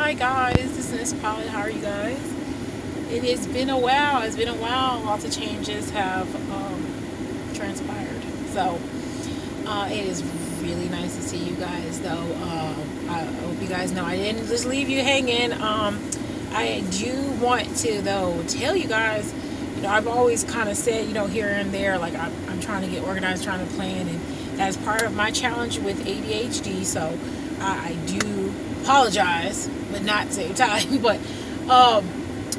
Hi guys, this is Mzpoly. How are you guys? It has been a while. It's been a while. Lots of changes have transpired. So it is really nice to see you guys, though. I hope you guys know I didn't just leave you hanging. I do want to, though, tell you guys, I've always kind of said, here and there, like I'm trying to get organized, trying to plan, and that's part of my challenge with ADHD. So I do apologize, but not at the same time. But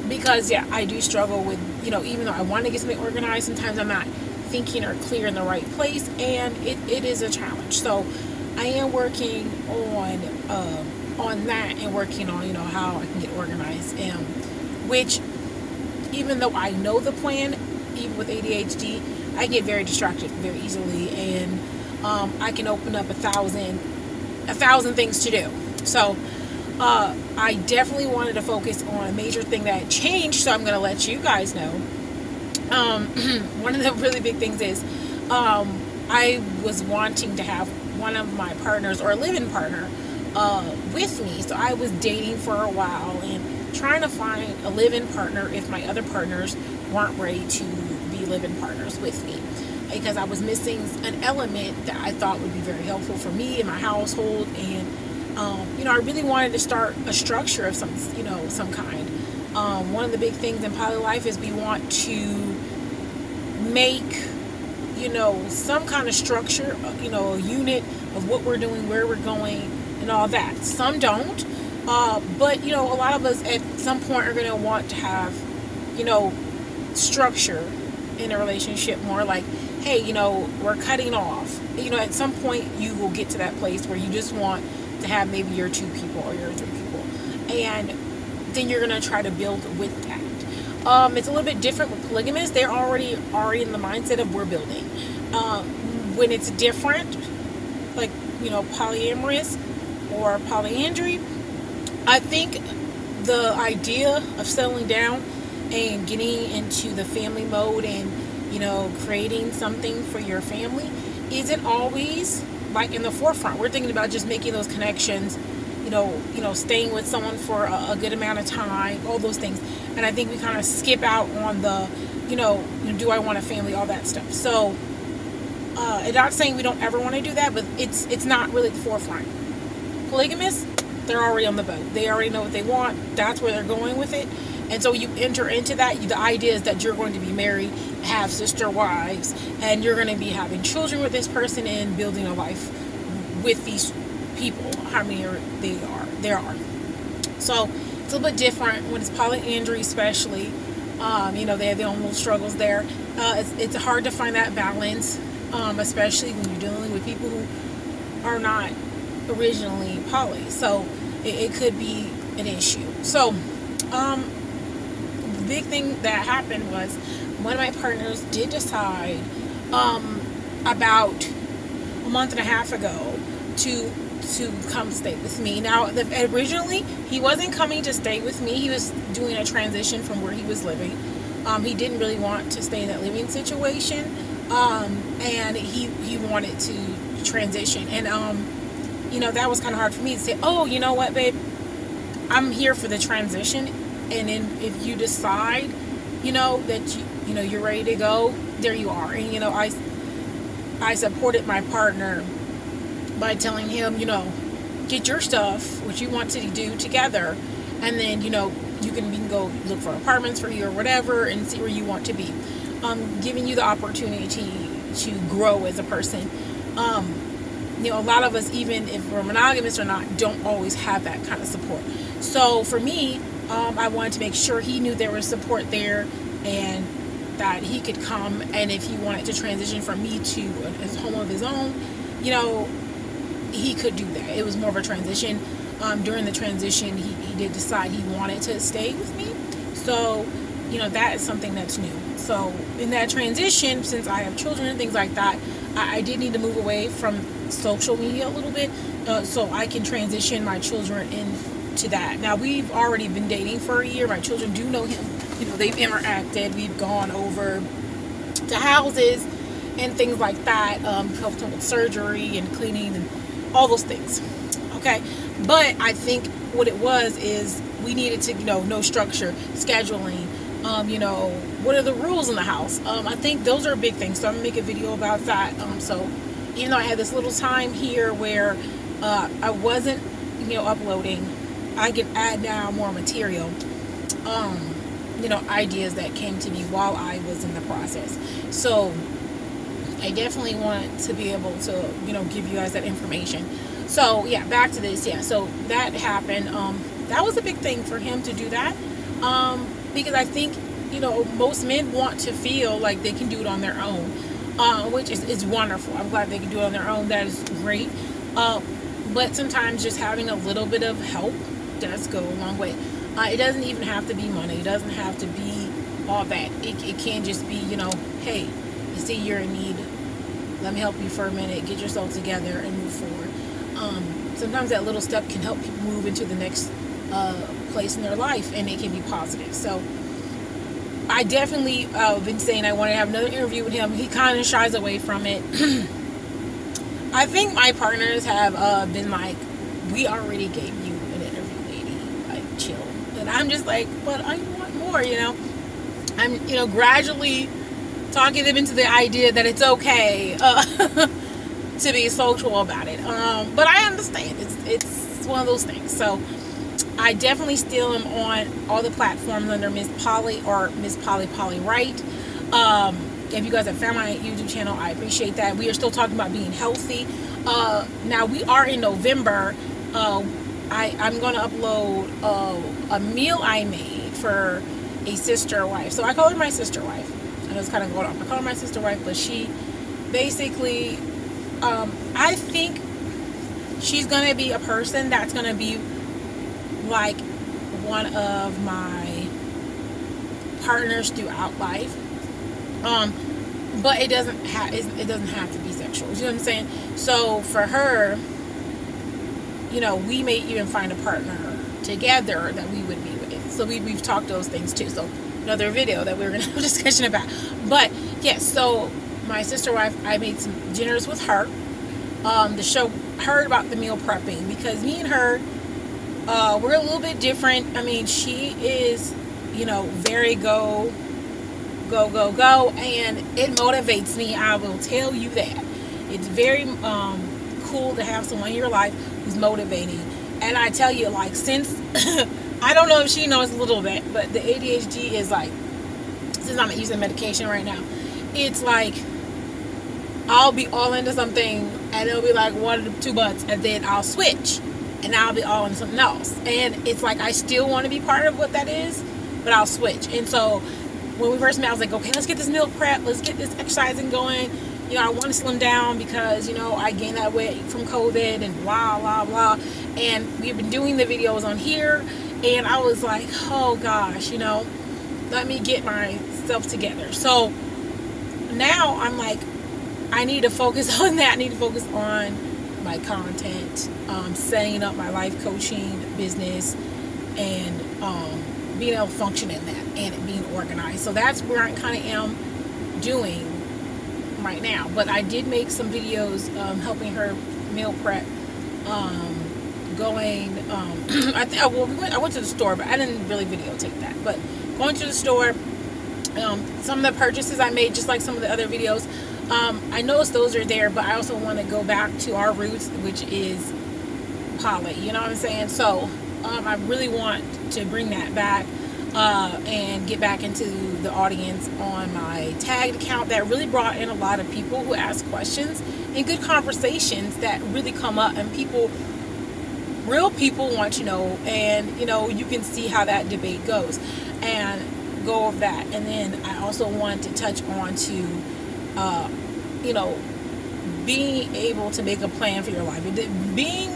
because I do struggle with, even though I want to get something organized, sometimes I'm not thinking or clear in the right place, and it is a challenge. So I am working on that, and working on how I can get organized, which, even though I know the plan, even with ADHD, I get very distracted very easily, and I can open up a thousand things to do. So I definitely wanted to focus on a major thing that changed, so I'm going to let you guys know. One of the really big things is I was wanting to have one of my partners, or a live-in partner, with me. So I was dating for a while and trying to find a live-in partner if my other partners weren't ready to be live-in partners with me, because I was missing an element that I thought would be very helpful for me in my household. And I really wanted to start a structure of some kind. One of the big things in polylife is we want to make some kind of structure, a unit of what we're doing, where we're going, and all that. Some don't, but a lot of us at some point are going to want to have structure in a relationship, more like, hey, we're cutting off. At some point you will get to that place where you just want to have maybe your 2 people or your 3 people, and then you're going to try to build with that. It's a little bit different with polygamists. They're already in the mindset of we're building. When it's different, like polyamorous or polyandry, I think the idea of settling down and getting into the family mode and creating something for your family isn't always like in the forefront. We're thinking about just making those connections, staying with someone for a good amount of time, all those things. And I think we kind of skip out on the, do I want a family, all that stuff. So I'm not saying we don't ever want to do that, but it's not really the forefront. Polygamists, they're already on the boat. They already know what they want. That's where they're going with it. And so you enter into that. The idea is that you're going to be married, have sister wives, and you're going to be having children with this person and building a life with these people. How many there are. So it's a little bit different when it's polyandry, especially. They have their own little struggles there. It's hard to find that balance, especially when you're dealing with people who are not originally poly. So it could be an issue. So the big thing that happened was one of my partners did decide about a month and a half ago to come stay with me. Now, originally he wasn't coming to stay with me. He was doing a transition from where he was living. He didn't really want to stay in that living situation, and he wanted to transition. And that was kind of hard for me to say, oh, you know what, babe, I'm here for the transition, and then if you decide that you're ready to go, there you are. And I supported my partner by telling him, get your stuff, what you want to do together, and then we can go look for apartments for you or whatever, and see where you want to be. Giving you the opportunity to grow as a person. A lot of us, even if we're monogamous or not, don't always have that kind of support. So for me, I wanted to make sure he knew there was support there, and that he could come, and if he wanted to transition from me to a home of his own, he could do that. It was more of a transition. During the transition, he did decide he wanted to stay with me. So, that is something that's new. So in that transition, since I have children and things like that, I did need to move away from social media a little bit, so I can transition my children into that. Now, we've already been dating for a year. My children do know him. They've interacted. We've gone over to houses and things like that, helped him with surgery and cleaning and all those things. Okay, But I think what it was is we needed to, know structure, scheduling, what are the rules in the house. I think those are big things. So I'm gonna make a video about that. So even though I had this little time here where I wasn't, uploading, I can add now more material. Ideas that came to me while I was in the process. So I definitely want to be able to, give you guys that information. So yeah, back to this. Yeah, so that happened. That was a big thing for him to do that. Because I think, most men want to feel like they can do it on their own, which is wonderful. I'm glad they can do it on their own. That is great. But sometimes just having a little bit of help does go a long way. It doesn't even have to be money. It doesn't have to be all that. It can just be, hey, I see you're in need. Let me help you for a minute. Get yourself together and move forward. Sometimes that little step can help people move into the next place in their life, and it can be positive. So I definitely been saying I want to have another interview with him. He kind of shies away from it. I think my partners have been like, we already gave you an interview, lady. Like, chill. And I'm just like, but I want more, I'm, gradually talking them into the idea that it's okay to be social about it. But I understand. It's one of those things. So I definitely still am on all the platforms under Mzpoly or Mzpoly Right. If you guys have found my YouTube channel, I appreciate that. We are still talking about being healthy. Now we are in November. I'm going to upload a meal I made for a sister wife. So I call her my sister wife. I know it's kind of going off. I call her my sister wife, but she basically, I think she's going to be a person that's going to be like one of my partners throughout life. But it doesn't have to be sexual. You know what I'm saying? So for her, we may even find a partner together that we would be with. So we've talked those things too. So another video that we're gonna have a discussion about. But yes, so my sister wife, I made some dinners with her to show her about the meal prepping, because me and her, we're a little bit different. I mean, she is, very go, and it motivates me. I will tell you that. It's very cool to have someone in your life who's motivating. And I tell you, like, since I don't know if she knows a little bit, but the ADHD is like, since I'm using medication right now, it's like I'll be all into something and it'll be like 1 to 2 months, and then I'll switch and I'll be all into something else. And it's like I still want to be part of what that is, but I'll switch. And so when we first met, I was like, okay, let's get this meal prep, let's get this exercising going. I want to slim down because, I gained that weight from COVID and blah, blah, blah. And we've been doing the videos on here, and I was like, oh gosh, let me get myself together. So now I'm like, I need to focus on that. I need to focus on my content, setting up my life coaching business, and being able to function in that and being organized. So that's where I kind of am doing right now. But I did make some videos helping her meal prep, going I went to the store, but I didn't really videotape that. But going to the store, some of the purchases I made, just like some of the other videos, I noticed those are there, but I also want to go back to our roots, which is poly, you know what I'm saying? So I really want to bring that back and get back into the audience on my tagged account. That really brought in a lot of people who ask questions and good conversations that really come up, and real people want to know, and you can see how that debate goes and go over that. And then I also want to touch on to being able to make a plan for your life. Being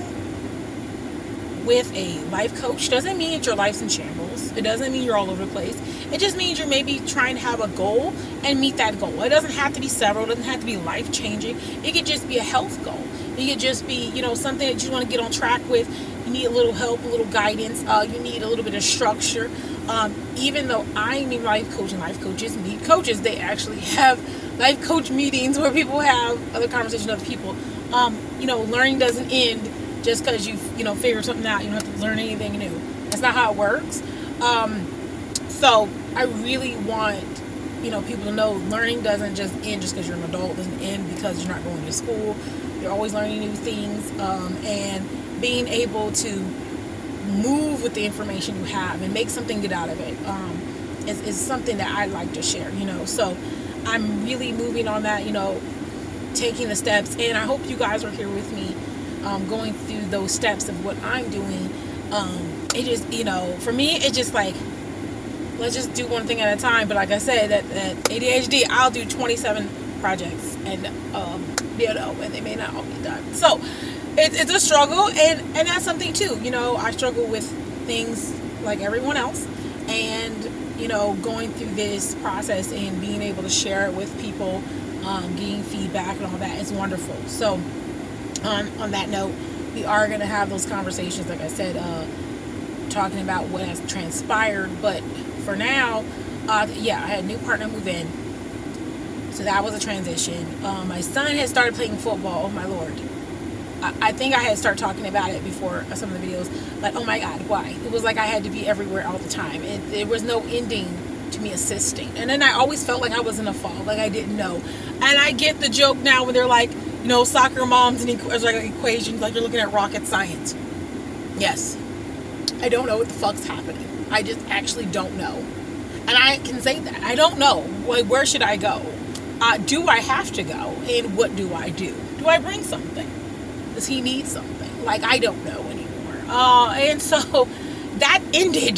with a life coach doesn't mean that your life's in shambles. It doesn't mean you're all over the place. It just means you're maybe trying to have a goal and meet that goal. It doesn't have to be several. It doesn't have to be life-changing. It could just be a health goal. It could just be, something that you want to get on track with. You need a little help, a little guidance. You need a little bit of structure. Even though I mean life coaching, life coaches need coaches. They actually have life coach meetings where people have other conversations with other people. Learning doesn't end just because you know, figured something out. You don't have to learn anything new. That's not how it works. So I really want, you know, people to know learning doesn't just end just because you're an adult. It doesn't end because you're not going to school. You're always learning new things, and being able to move with the information you have and make something good out of it is something that I like to share, you know. So I'm really moving on that, you know, taking the steps, and I hope you guys are here with me, going through those steps of what I'm doing. It just, you know, for me, it's just like, let's just do one thing at a time. But like I said, that ADHD, I'll do 27 projects, and you know, and they may not all be done. So it's a struggle, and that's something too. You know, I struggle with things like everyone else, and you know, going through this process and being able to share it with people, getting feedback and all that is wonderful. So on that note, we are going to have those conversations, like I said, talking about what has transpired. But for now, yeah, I had a new partner move in, so that was a transition. My son had started playing football. Oh my Lord, I think I had started talking about it before some of the videos, like, oh my God, why? It was like I had to be everywhere all the time. There was no ending to me assisting, and then I always felt like I was in a fog, like I didn't know. And I get the joke now when they're like, you know, soccer moms and like equations, like you're looking at rocket science. Yes, I don't know what the fuck's happening. I just actually don't know, and I can say that I don't know. Like, where should I go? Do I have to go? And what do I do? Do I bring something? Does he need something? Like, I don't know anymore. And so that ended,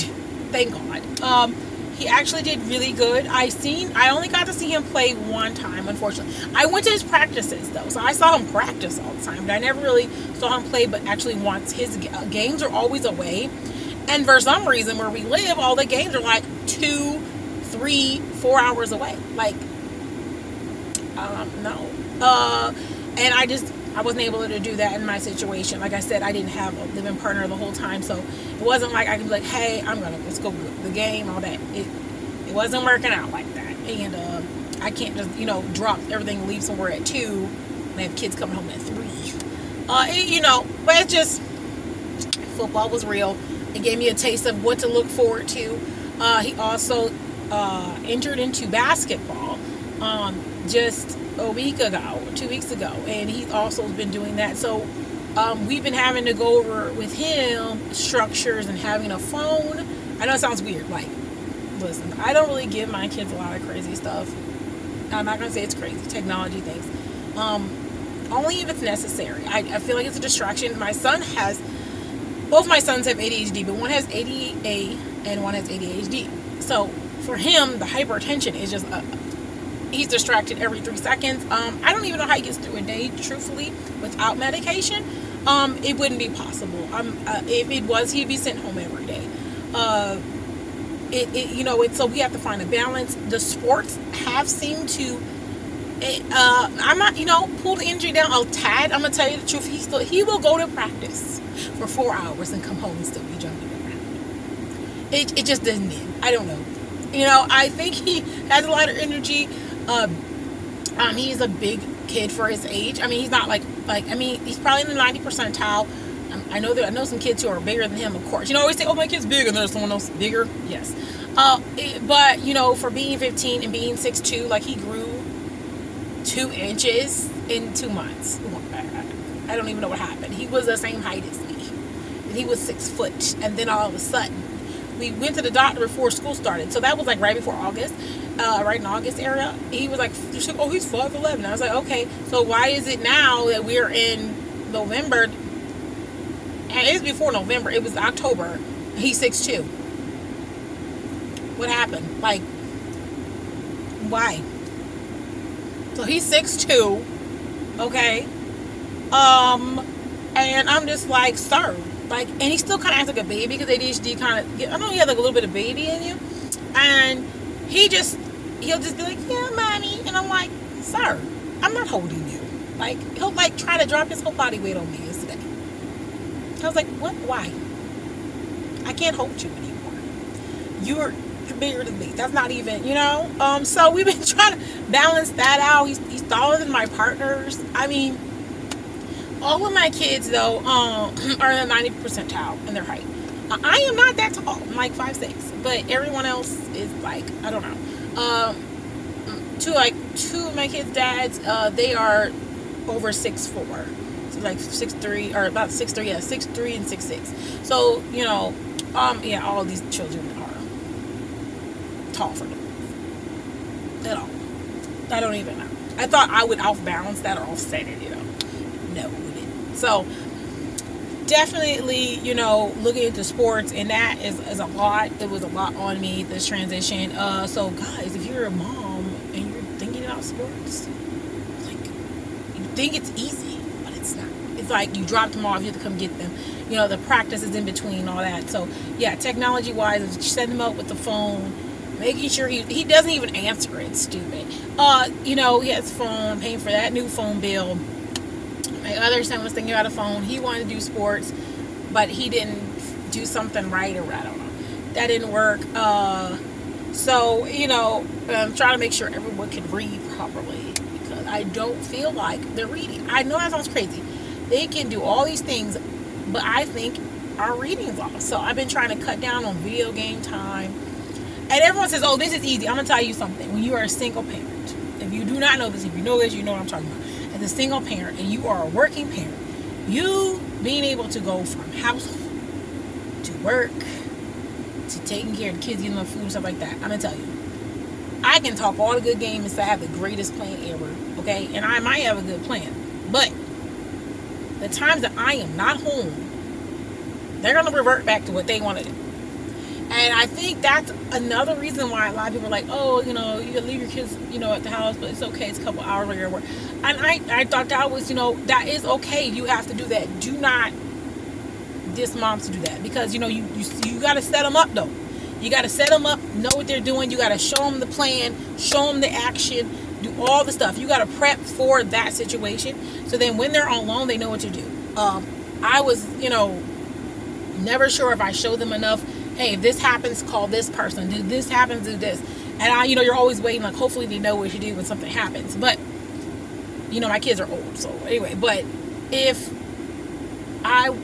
thank God. He actually did really good. I only got to see him play one time, unfortunately. I went to his practices though, so I saw him practice all the time, but I never really saw him play. But actually once, his games are always away, and for some reason where we live, all the games are like 2, 3, 4 hours away. Like, no. And I wasn't able to do that in my situation. Like I said, I didn't have a living partner the whole time, so it wasn't like I could be like, hey, let's go the game, all that. It wasn't working out like that. And I can't just, you know, drop everything and leave somewhere at 2 and have kids coming home at 3. You know, but it's just, football was real. It gave me a taste of what to look forward to. He also entered into basketball just a week ago, 2 weeks ago, and he also has been doing that. So we've been having to go over with him structures and having a phone. I know it sounds weird. Like, listen, I don't really give my kids a lot of crazy stuff. I'm not gonna say it's crazy technology things, only if it's necessary. I feel like it's a distraction. Both my sons have ADHD, but one has ADA and one has ADHD. So for him, the hypertension is just he's distracted every 3 seconds. I don't even know how he gets through a day, truthfully, without medication. It wouldn't be possible. If it was, he'd be sent home every day. You know, so we have to find a balance. The sports have seemed to. I'm not, you know, pull the injury down a tad. I'm gonna tell you the truth. He will go to practice for 4 hours and come home and still be jumping around. It just doesn't end. I don't know. You know, I think he has a lot of energy. He's a big kid for his age. I mean, he's not like I mean, he's probably in the 90th percentile. I know some kids who are bigger than him, of course. You know, I always say, oh, my kid's big, and there's someone else bigger. Yes. But, you know, for being 15 and being 6'2", like, he grew 2 inches in 2 months. I don't even know what happened. He was the same height as me, and he was 6 foot, and then all of a sudden, we went to the doctor before school started. So that was like right before August, right in August area. He was like, oh, he's 5'11". I was like, okay, so why is it now that we're in November? And it was before November. It was October. He's 6'2". What happened? Like, why? So he's 6'2", okay? And I'm just like, sir. Like, and he still kind of acts like a baby because ADHD kind of, I know he has like a little bit of baby in you. And he'll just be like, yeah, mommy. And I'm like, sir, I'm not holding you. Like, he'll like try to drop his whole body weight on me yesterday. I was like, what? Why? I can't hold you anymore. You're bigger than me. That's not even, you know? So we've been trying to balance that out. He's taller than my partners. I mean, All of my kids though are in the 90th percentile in their height. I am not that tall. I'm like 5'6", but everyone else is like, I don't know. Two of my kids' dads, they are over 6'4", so like 6'3", or about 6'3", yeah, 6'3" and 6'6". So you know, yeah, all of these children are tall for them at all. I don't even know. I thought I would outbalance that or offset it, you know. No, we didn't. So definitely, you know, looking into sports, and that is a lot. It was a lot on me, this transition. So guys, if you're a mom and you're thinking about sports, like, you think it's easy, but it's not. It's like you drop them off, you have to come get them. You know, the practice is in between, all that. So yeah, technology wise, set them up with the phone, making sure he doesn't even answer it. Stupid. You know, he has phone, paying for that new phone bill. My other son was thinking about a phone. He wanted to do sports, but he didn't do something right, or I don't know. That didn't work. So, you know, I'm trying to make sure everyone can read properly, because I don't feel like they're reading. I know that sounds crazy. They can do all these things, but I think our reading is off. So I've been trying to cut down on video game time. And everyone says, oh, this is easy. I'm going to tell you something. When you are a single parent, if you do not know this, if you know this, you know what I'm talking about. As a single parent and you are a working parent, you being able to go from household to work to taking care of the kids, getting them food and stuff like that, I'm going to tell you, I can talk all the good games and say I have the greatest plan ever, okay? And I might have a good plan. But the times that I am not home, they're going to revert back to what they want to do. And I think that's another reason why a lot of people are like, oh, you know, you can leave your kids, you know, at the house, but it's okay. It's a couple hours later. And I thought that was, you know, that is okay. You have to do that. Do not diss moms to do that, because, you know, you got to set them up, though. You got to set them up, know what they're doing. You got to show them the plan, show them the action, do all the stuff. You got to prep for that situation. So then when they're on loan, they know what to do. I was, you know, never sure if I showed them enough. Hey, if this happens, call this person. If this happens, do this. And you know, you're always waiting, like, hopefully they know what to do when something happens. But, you know, my kids are old, so anyway. But if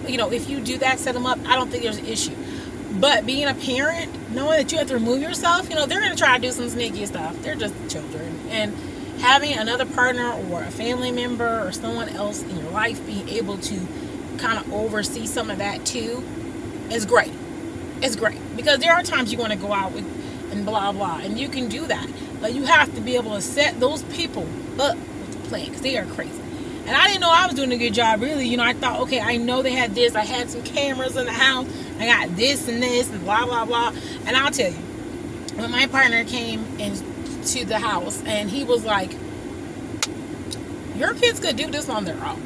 you know, if you do that, set them up, I don't think there's an issue. But being a parent, knowing that you have to remove yourself, you know, they're going to try to do some sneaky stuff. They're just children. And having another partner or a family member or someone else in your life being able to kind of oversee some of that too is great. It's great, because there are times you want to go out with and blah blah, and you can do that, but you have to be able to set those people up with the plan, because they are crazy. And I didn't know I was doing a good job, really. You know, I thought, okay, I know they had this, I had some cameras in the house, I got this and blah blah blah. And I'll tell you, when my partner came into the house and he was like, your kids could do this on their own.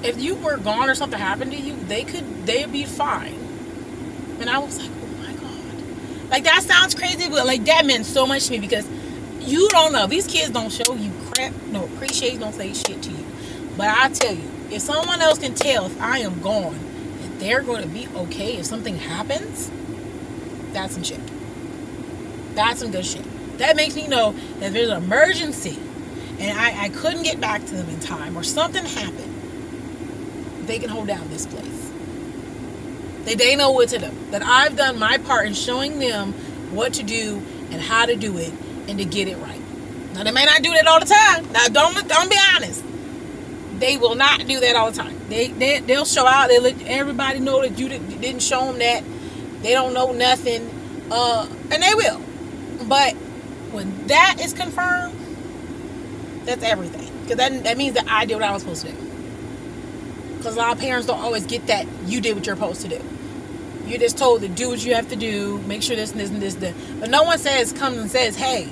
If you were gone or something happened to you, they'd be fine. And I was like, oh my God. Like, that sounds crazy, but like, that meant so much to me, because you don't know. These kids don't show you crap, no appreciation, don't say shit to you. But I tell you, if someone else can tell if I am gone, that they're going to be okay if something happens, that's some shit. That's some good shit. That makes me know that if there's an emergency and I couldn't get back to them in time, or something happened, they can hold down this place. They know what to do. That I've done my part in showing them what to do and how to do it and to get it right. Now, they may not do that all the time. Now, don't be honest. They will not do that all the time. They'll show out. They let everybody know that you didn't show them that. They don't know nothing. And they will. But when that is confirmed, that's everything. Because that means that I did what I was supposed to do. Because a lot of parents don't always get that you did what you're supposed to do. You're just told to do what you have to do, make sure this and this and this. But no one comes and says, hey,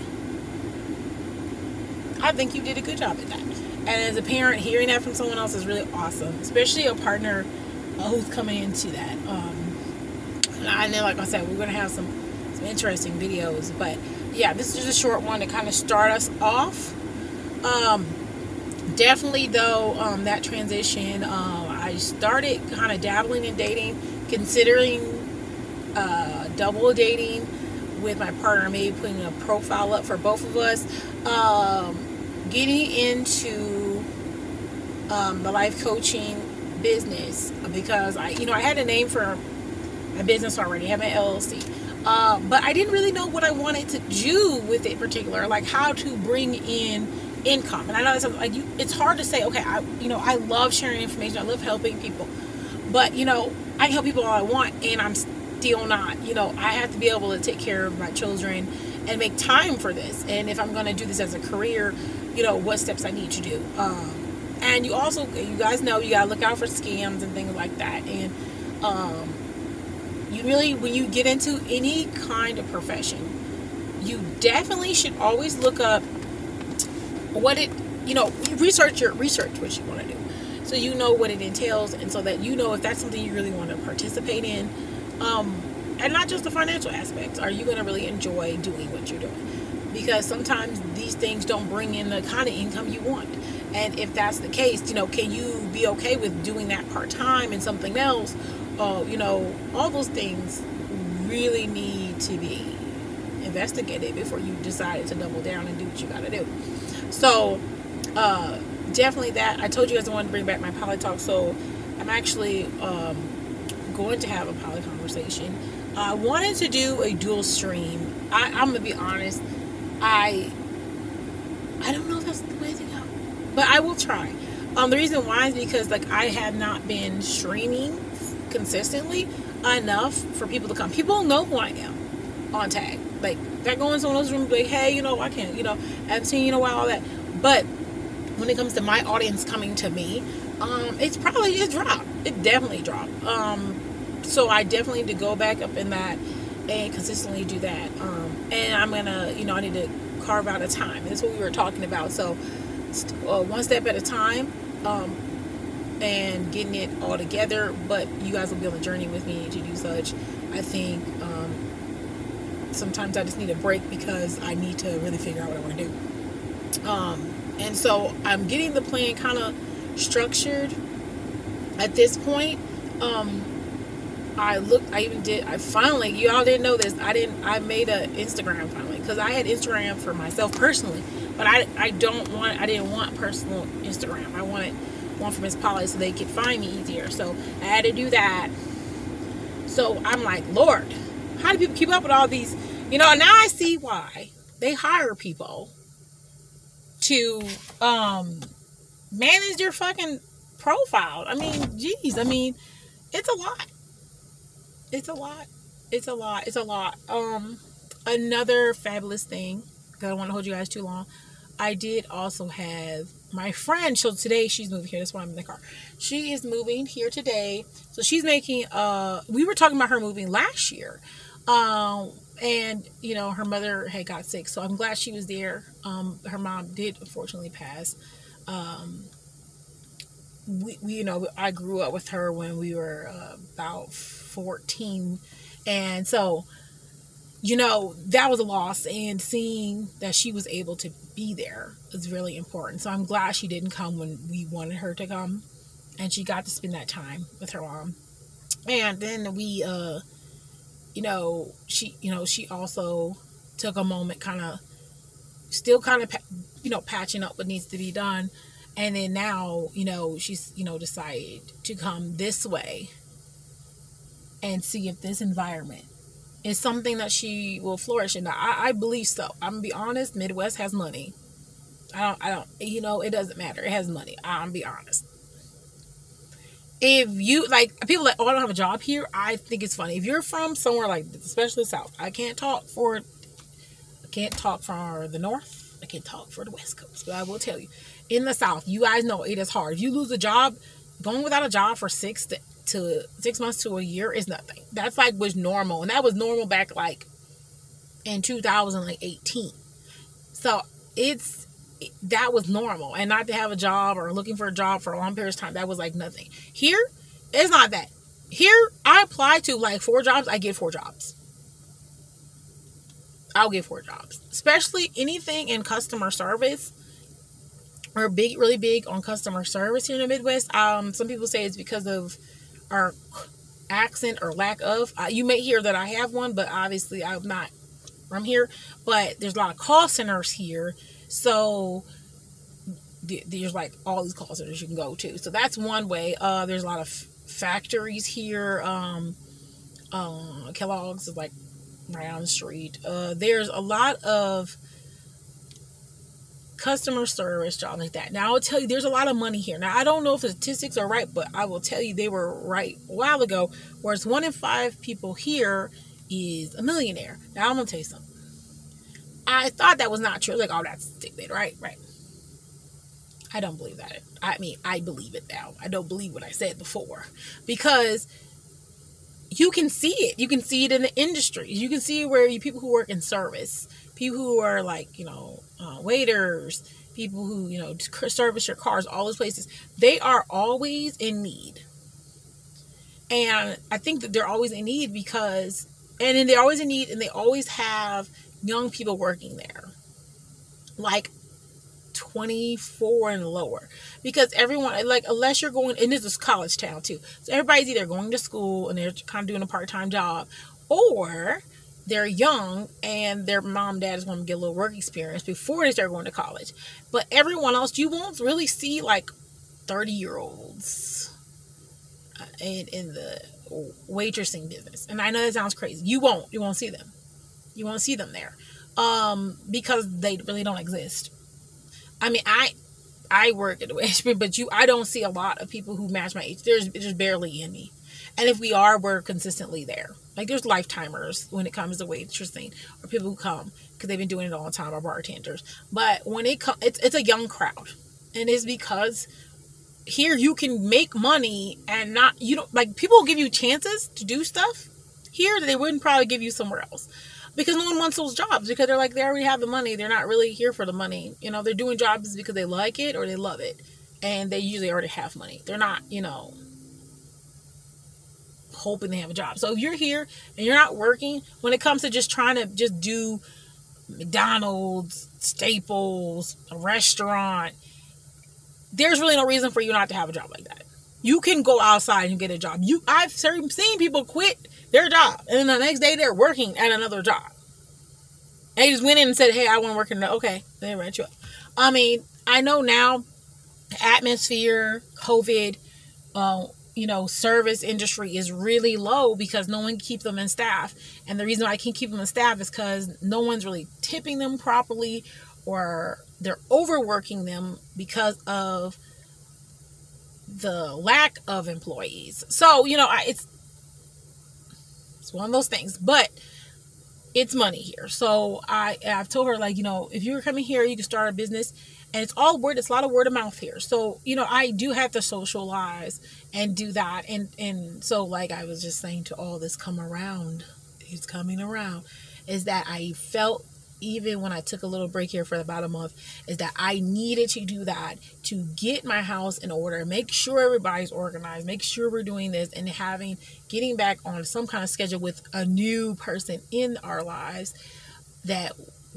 I think you did a good job at that. And as a parent, hearing that from someone else is really awesome, especially a partner who's coming into that. And then, like I said, we're going to have some interesting videos. But yeah, this is just a short one to kind of start us off. Definitely, though, that transition, I started kind of dabbling in dating, considering double dating with my partner, maybe putting a profile up for both of us, getting into the life coaching business because I had a name for my business already. I have an LLC. But I didn't really know what I wanted to do with it in particular, like how to bring in income. And I know that's like it's hard to say, okay, I love sharing information. I love helping people. But, I can help people all I want, and I'm still not. I have to be able to take care of my children and make time for this. And if I'm going to do this as a career, what steps I need to do. And you guys know, you got to look out for scams and things like that. And you really, when you get into any kind of profession, you definitely should always look up what it, research what you want to do. So you know what it entails, and so that if that's something you really want to participate in, and not just the financial aspects. Are you going to really enjoy doing what you're doing? Because sometimes these things don't bring in the kind of income you want. And if that's the case, can you be okay with doing that part-time and something else? All those things really need to be investigated before you decide to double down and do what you got to do. So, definitely that. I told you guys I wanted to bring back my poly talk, so I'm actually going to have a poly conversation. I wanted to do a dual stream. I'm gonna be honest. I don't know if that's the way to go, but I will try. The reason why is because I have not been streaming consistently enough for people to come. People know who I am on tag. They're going to someone else's room, like, hey, I can't, I haven't seen you in a while, all that. But when it comes to my audience coming to me, it's dropped. It definitely dropped. So I definitely need to go back up in that and consistently do that. And I'm gonna, I need to carve out a time. And that's what we were talking about. So one step at a time, and getting it all together. But you guys will be on the journey with me to do such. I think sometimes I just need a break because I need to really figure out what I want to do. And so I'm getting the plan kind of structured at this point. I finally, y'all didn't know this, I made an Instagram finally, because I had Instagram for myself personally, but I didn't want personal Instagram. I wanted one for Mzpoly so they could find me easier. So I had to do that. So I'm like, Lord, how do people keep up with all these, now I see why they hire people to manage your fucking profile. I mean, geez, it's a lot. It's a lot. Another fabulous thing, because I don't want to hold you guys too long, I did also have my friend, so today she's moving here. That's why I'm in the car. She is moving here today. So she's making, we were talking about her moving last year. And, her mother had got sick. So I'm glad she was there. Her mom did unfortunately pass. I grew up with her when we were about 14. And so, that was a loss. And seeing that she was able to be there is really important. So I'm glad she didn't come when we wanted her to come. And she got to spend that time with her mom. And then we, she also took a moment still patching up what needs to be done. And then now, she's, decided to come this way and see if this environment is something that she will flourish in. I believe so. I'm going to be honest, Midwest has money. It doesn't matter. It has money. I'm going to be honest. If you, people I don't have a job here, I think it's funny. If you're from somewhere especially the South, I can't talk for the North. I can't talk for the West Coast, but I will tell you, in the South, you guys know it is hard. If you lose a job, going without a job for 6 months to a year is nothing. That's was normal, and that was normal back in 2018. So that was normal, and not to have a job or looking for a job for a long period of time, that was nothing. Here, it's not that. Here, I apply to 4 jobs, I get 4 jobs. I'll get 4 jobs, especially anything in customer service. We're really big on customer service here in the Midwest. Some people say it's because of our accent or lack of. You may hear that I have one, but obviously I'm not from here. But there's a lot of call centers here, so there's like all these call centers you can go to. So that's one way. There's a lot of factories here. Kellogg's is like right on the street. There's a lot of customer service jobs like that. Now I'll tell you, there's a lot of money here. Now I don't know if the statistics are right, but I will tell you they were right a while ago, whereas 1 in 5 people here is a millionaire. Now I'm gonna tell you something. I thought that was not true. Like, oh, that's stupid, right? I don't believe that. I mean, I believe it now. I don't believe what I said before, because you can see it. You can see it in the industry. You can see it where people who work in service, people who are like, waiters, people who, service your cars, all those places, they are always in need. And I think that they're always in need because, and then they're always in need, and they always have young people working there, like 24 and lower, because everyone, like, unless you're going, and this is college town too, so everybody's either going to school and they're kind of doing a part-time job, or they're young and their mom and dad just want to get a little work experience before they start going to college. But everyone else, you won't really see like 30-year-olds in the waitressing business. And I know that sounds crazy. You won't see them. You won't see them there, because they really don't exist. I mean, I work at the waitress, but I don't see a lot of people who match my age. There's barely any. And if we are, we're consistently there. Like, there's lifetimers when it comes to waitressing, or people who come because they've been doing it all the time, or bartenders. But when it comes, it's a young crowd, and it's because here you can make money and not, like, people will give you chances to do stuff here that they wouldn't probably give you somewhere else, because no one wants those jobs, because they're like, they already have the money. They're not really here for the money. They're doing jobs because they like it or they love it, and they usually already have money. They're not, hoping they have a job. So if you're here and you're not working, when it comes to just trying to just do McDonald's, Staples, a restaurant, there's really no reason for you not to have a job like that. You can go outside and get a job. I've seen people quit their job, and then the next day they're working at another job. They just went in and said, hey, I want to work in okay, they rent you up. I mean, I know now, atmosphere, COVID, service industry is really low because no one can keep them in staff. And the reason why I can't keep them in staff is because no one's really tipping them properly, or they're overworking them because of the lack of employees. So, it's one of those things, but it's money here. So I've told her, like, if you're coming here, you can start a business. And it's all word. It's a lot of word of mouth here. So, I do have to socialize and do that. And so, like I was just saying, to all this come around, it's coming around, is that I felt, even when I took a little break here for about a month, is that I needed to do that to get my house in order, make sure everybody's organized, make sure we're doing this, and getting back on some kind of schedule with a new person in our lives, that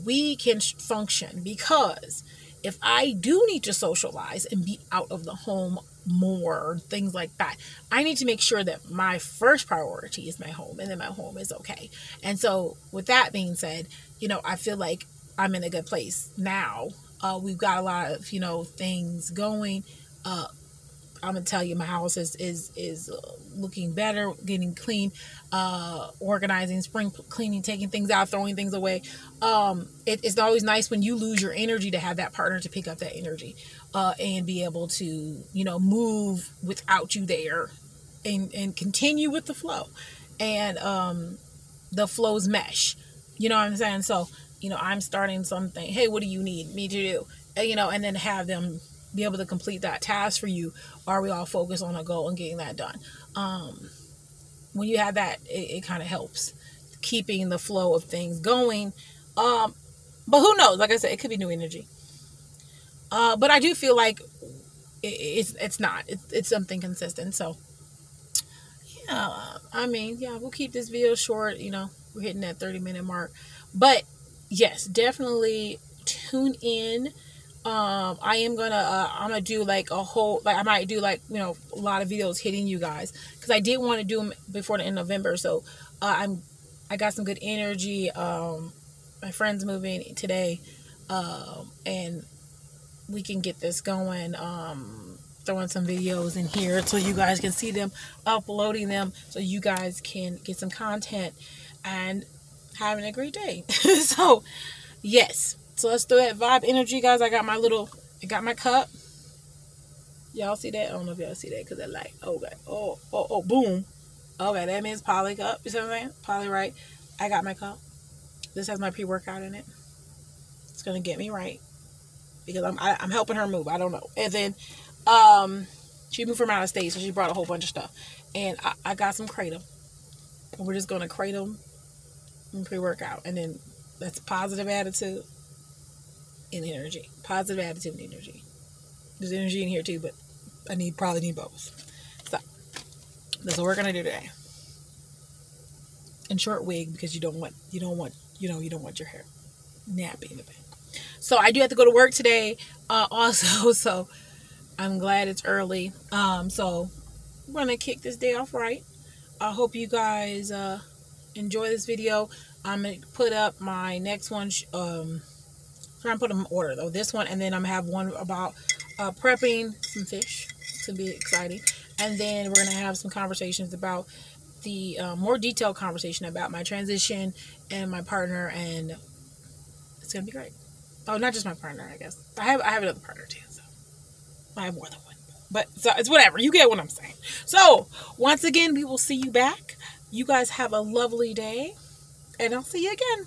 we can function. Because if I do need to socialize and be out of the home more, things like that, I need to make sure that my first priority is my home, and then my home is okay. And so, with that being said, I feel like I'm in a good place now. We've got a lot of, things going. I'm gonna tell you, my house is looking better, getting clean, organizing, spring cleaning, taking things out, throwing things away. It's always nice when you lose your energy to have that partner to pick up that energy, and be able to, move without you there, and continue with the flow, and the flows mesh. You know what I'm saying? So, I'm starting something. Hey, what do you need me to do? And then have them be able to complete that task for you, or we all focus on a goal and getting that done. When you have that, it kind of helps keeping the flow of things going. But who knows? Like I said, it could be new energy. But I do feel like it's not. It's something consistent. So, yeah, we'll keep this video short. We're hitting that 30-minute mark. But yes, definitely tune in. I'm gonna do like a whole, like, I might do like, a lot of videos hitting you guys, because I did want to do them before the end of November. So I got some good energy. My friend's moving today, and we can get this going. Throwing some videos in here so you guys can see them, uploading them so you guys can get some content and having a great day. So yes, so let's do that vibe energy, guys. I got my cup. Y'all see that? I don't know if y'all see that because that light. Okay. Oh, boom. Okay, that means Poly cup. You see what I'm saying? Poly, right? I got my cup. This has my pre-workout in it. It's gonna get me right because I'm helping her move. I don't know. And then she moved from out of state, so she brought a whole bunch of stuff. And I got some kratom. And we're just gonna kratom and pre-workout, and then that's positive attitude and energy. Positive attitude and energy. There's energy in here too, but I probably need both. So that's what we're gonna do today. And short wig because you don't want your hair nappy in the back. So I do have to go to work today, also. So I'm glad it's early. So I'm gonna kick this day off right. I hope you guys enjoy this video. I'm gonna put up my next one. Try and put them in order though. This one, and then I'm gonna have one about prepping some fish. It's gonna be exciting. And then we're gonna have some conversations about the more detailed conversation about my transition and my partner, and it's gonna be great. Oh, not just my partner, I guess. I have another partner too, so I have more than one. But so it's whatever. You get what I'm saying. So once again, we will see you back. You guys have a lovely day, and I'll see you again.